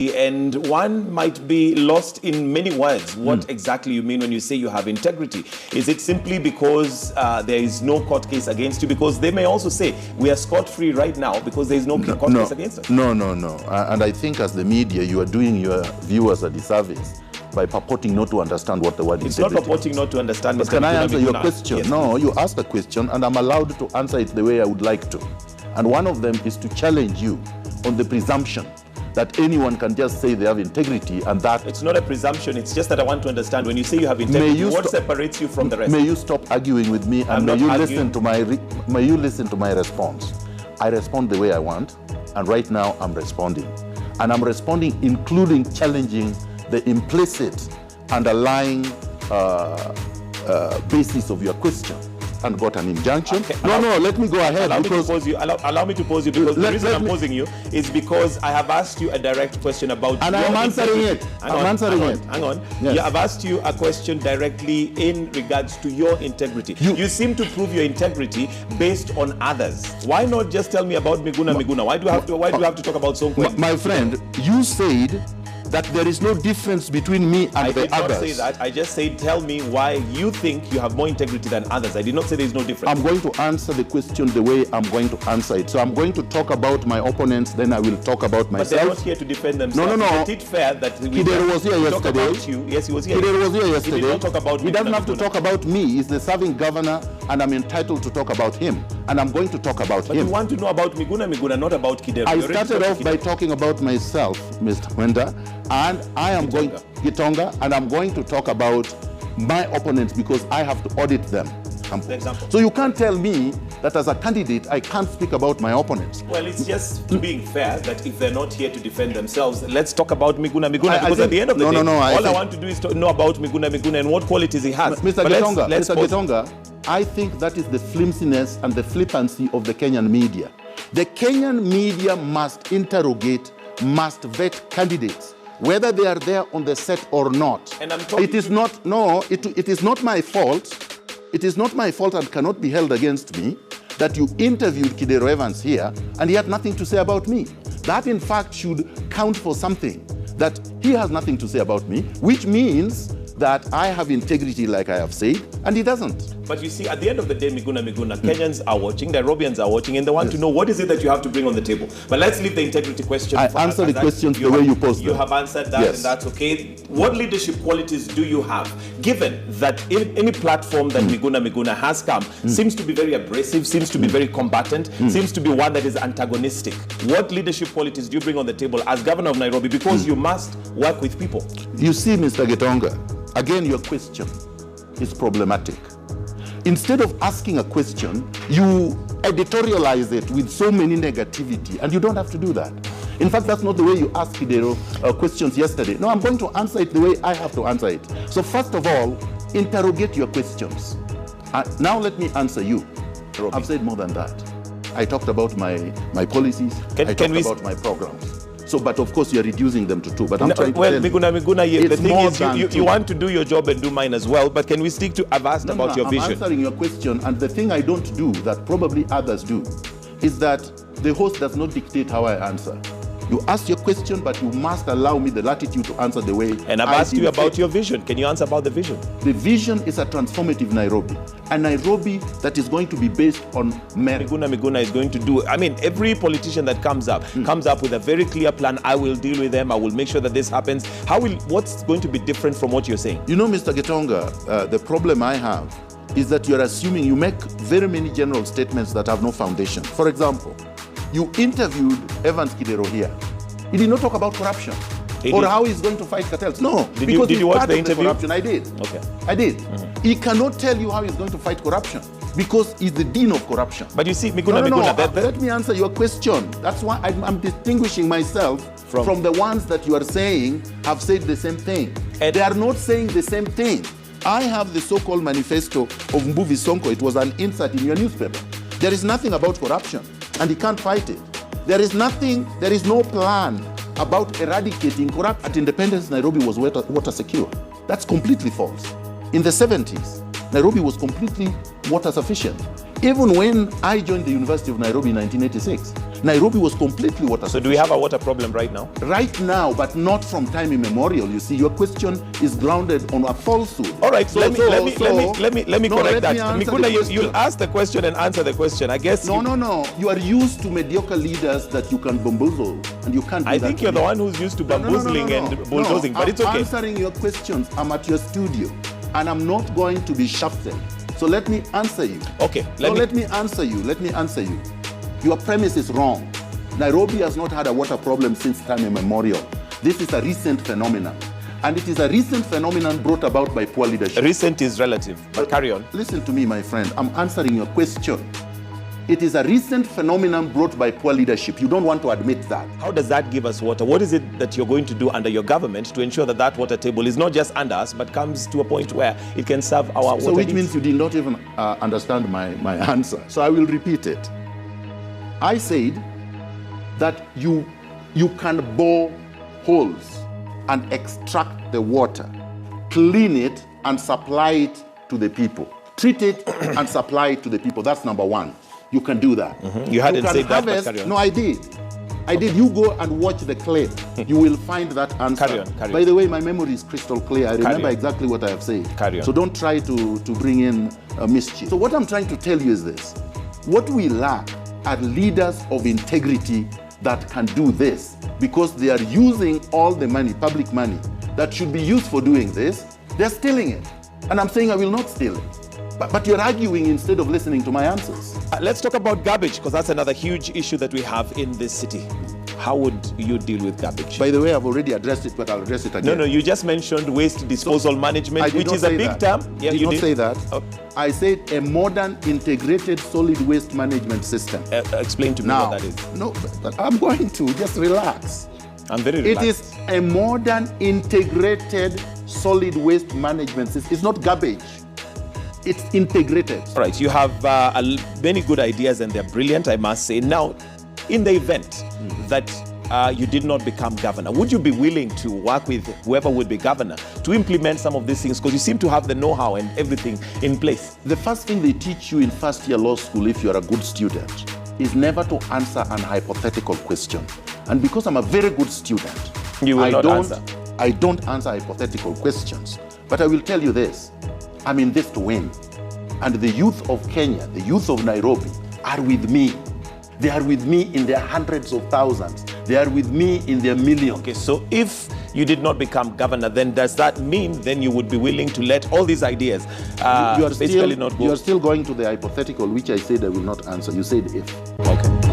And one might be lost in many words what exactly you mean when you say you have integrity. Is it simply because there is no court case against you? Because they may also say we are scot-free right now because there is no court case against us. No. And I think as the media, you are doing your viewers a disservice by purporting not to understand what the word it's integrity not purporting not to understand. But can I answer your question? Yes, no, you asked a question and I'm allowed to answer it the way I would like to. And one of them is to challenge you on the presumption that anyone can just say they have integrity and that... It's not a presumption, it's just that I want to understand when you say you have integrity, what separates you from the rest? May you stop arguing with me and may you listen to my response. I respond the way I want, and right now I'm responding. And I'm responding including challenging the implicit underlying basis of your question. And got an injunction. Okay, let me go ahead. Allow me to pose you because the reason I'm posing you is because I have asked you a direct question about and I'm answering it. Hang on. Yes. I have asked you a question directly in regards to your integrity. You seem to prove your integrity based on others. Why not just tell me about MIGUNA? Why do you have to talk about Sonko? My friend, you said that there is no difference between me and the others. I did not say that. I just said, tell me why you think you have more integrity than others. I did not say there is no difference. I'm going to answer the question the way I'm going to answer it. So I'm going to talk about my opponents, then I will talk about myself. But they're not here to defend themselves. No. Is it fair that Kidero was here yesterday. Talk about you? Yes, he was here. Kidero was here yesterday. He did not talk about He doesn't have to talk about me. He's the serving governor, and I'm entitled to talk about him. And I'm going to talk about him. But you want to know about MIGUNA, not about Kidero. I started off by talking about myself, Mr. Wenda, and I am going Gitonga, and I'm going to talk about my opponents because I have to audit them. So you can't tell me that as a candidate I can't speak about my opponents. Well, it's just being fair that if they're not here to defend themselves, let's talk about MIGUNA because at the end of the day, all I want to do is to know about MIGUNA and what qualities he has. Mr. Gitonga, I think that is the flimsiness and the flippancy of the Kenyan media. The Kenyan media must interrogate, must vet candidates, whether they are there on the set or not. And I'm talking it is not my fault. It is not my fault and cannot be held against me that you interviewed Kidero Evans here and he had nothing to say about me. That in fact should count for something, that he has nothing to say about me, which means that I have integrity like I have said, and he doesn't. But you see, at the end of the day, MIGUNA, Kenyans are watching, Nairobians are watching, and they want to know what is it that you have to bring on the table. But let's leave the integrity question. I answer the questions the way you posed them. You have answered that, and that's okay. What leadership qualities do you have, given that any platform that MIGUNA has come seems to be very abrasive, seems to be very combatant, seems to be one that is antagonistic? What leadership qualities do you bring on the table as governor of Nairobi? Because you must work with people. You see, Mr. Gitonga, again, your question is problematic. Instead of asking a question, you editorialize it with so many negativity, and you don't have to do that. In fact, that's not the way you asked Kidero questions yesterday. No, I'm going to answer it the way I have to answer it. So first of all, interrogate your questions. Now let me answer you. I've said more than that. I talked about my policies. I talked about my programs. So, but of course, you're reducing them to two. But I'm trying to tell you, MIGUNA, the thing is, you want to do your job and do mine as well. But can we stick to? I've asked about your vision. I'm answering your question, and the thing I don't do that probably others do is that the host does not dictate how I answer. You ask your question, but you must allow me the latitude to answer the way. And I've asked you about your vision. Can you answer about the vision? The vision is a transformative Nairobi. A Nairobi that is going to be based on merit. MIGUNA is going to do, I mean, every politician that comes up with a very clear plan. I will deal with them. I will make sure that this happens. What's going to be different from what you're saying? You know, Mr. Gitonga, the problem I have is that you're assuming you make very many general statements that have no foundation. For example, you interviewed Evans Kidero here. He did not talk about corruption or how he's going to fight cartels. No, did you watch the interview? Corruption. I did. Okay. I did. He cannot tell you how he's going to fight corruption because he's the dean of corruption. But you see, MIGUNA, let me answer your question. That's why I'm distinguishing myself from the ones that you are saying have said the same thing. And they are not saying the same thing. I have the so-called manifesto of Mbuvi Sonko. It was an insert in your newspaper. There is nothing about corruption, and he can't fight it. There is no plan about eradicating corruption. At independence, Nairobi was water secure. That's completely false. In the 70s, Nairobi was completely water sufficient. Even when I joined the University of Nairobi in 1986, Nairobi was completely water So do we have a water problem right now? right now, but not from time immemorial. You see, your question is grounded on a falsehood. All right, let me correct that. MIGUNA, you'll ask the question and answer the question. I guess. No. You are used to mediocre leaders that you can bamboozle, and you can't do I that think to you're me. the one who's used to bamboozling and bulldozing, but it's I'm okay. answering your questions. I'm at your studio, and I'm not going to be shafted. So let me answer you. Okay, Let me answer you. Your premise is wrong. Nairobi has not had a water problem since time immemorial. This is a recent phenomenon. And it is a recent phenomenon brought about by poor leadership. Recent is relative, but carry on. Listen to me, my friend. I'm answering your question. It is a recent phenomenon brought by poor leadership. You don't want to admit that. How does that give us water? What is it that you're going to do under your government to ensure that that water table is not just under us, but comes to a point where it can serve our water So which needs? means you did not even understand my answer. So I will repeat it. I said that you can bore holes and extract the water, clean it and supply it to the people. Treat it and supply it to the people. That's number one. You can do that. You hadn't can said that, but harvest. carry on. No, I did. You go and watch the clip. You will find that answer. Carry on. By the way, my memory is crystal clear. I remember on. exactly what I have said. Carry on. So don't try to bring in mischief. So what I'm trying to tell you is this. What we lack are leaders of integrity that can do this, because they are using all the money, public money, that should be used for doing this. They're stealing it. And I'm saying I will not steal it. But you're arguing instead of listening to my answers. Let's talk about garbage, because that's another huge issue that we have in this city. How would you deal with garbage? By the way, I've already addressed it, but I'll address it again. No, you just mentioned waste disposal management, which is a big term. Yeah, you did not say that. Oh. I said a modern integrated solid waste management system. Explain to me Now, what that is. No, but I'm going to. Just relax. I'm very relaxed. It is a modern integrated solid waste management system. It's not garbage. It's integrated. All right, you have many good ideas and they're brilliant, I must say. Now, in the event that you did not become governor, would you be willing to work with whoever would be governor to implement some of these things? Because you seem to have the know-how and everything in place. The first thing they teach you in first year law school, if you're a good student, is never to answer an hypothetical question. And because I'm a very good student, You will not answer. I don't answer hypothetical questions. But I will tell you this. I'm in this to win. And the youth of Kenya, the youth of Nairobi, are with me. They are with me in their hundreds of thousands. They are with me in their millions. Okay, so if you did not become governor, then does that mean then you would be willing to let all these ideas You are basically not go? You are still going to the hypothetical, which I said I will not answer. You said if. Okay.